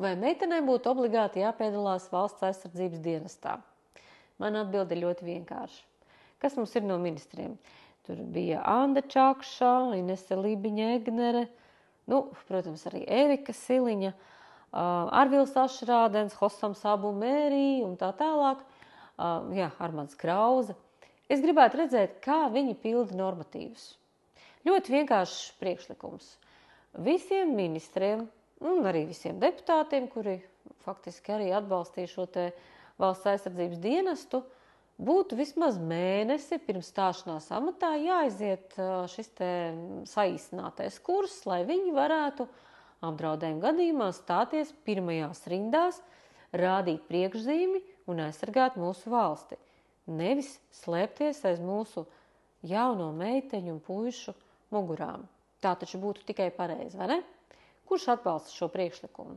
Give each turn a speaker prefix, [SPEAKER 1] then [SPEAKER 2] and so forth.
[SPEAKER 1] Vai meitenēm būtu obligāti jāpiedalās valsts aizsardzības dienestā? Man atbilde ļoti vienkārši. Kas mums ir no ministriem? Tur bija Anda Čakša, Inese Lībiņa-Egnere, protams, arī Erika Siliņa, Arvils Ašrādens, Hossams Abu Mērī un tā tālāk, Armands Krauze. Es gribētu redzēt, kā viņi pilda normatīvus. Ļoti vienkāršs priekšlikums. Visiem ministriem un arī visiem deputātiem, kuri faktiski arī atbalstīja šo te valsts aizsardzības dienestu, būtu vismaz mēnesi pirms stāšanās amatā jāaiziet šis te saīsinātais kurs, lai viņi varētu apdraudējuma gadījumā stāties pirmajās rindās, rādīt priekšzīmi un aizsargāt mūsu valsti. Nevis slēpties aiz mūsu jauno meiteņu un puišu mugurām. Tā taču būtu tikai pareizi, vai ne? Kurš atbalsta šo priekšlikumu?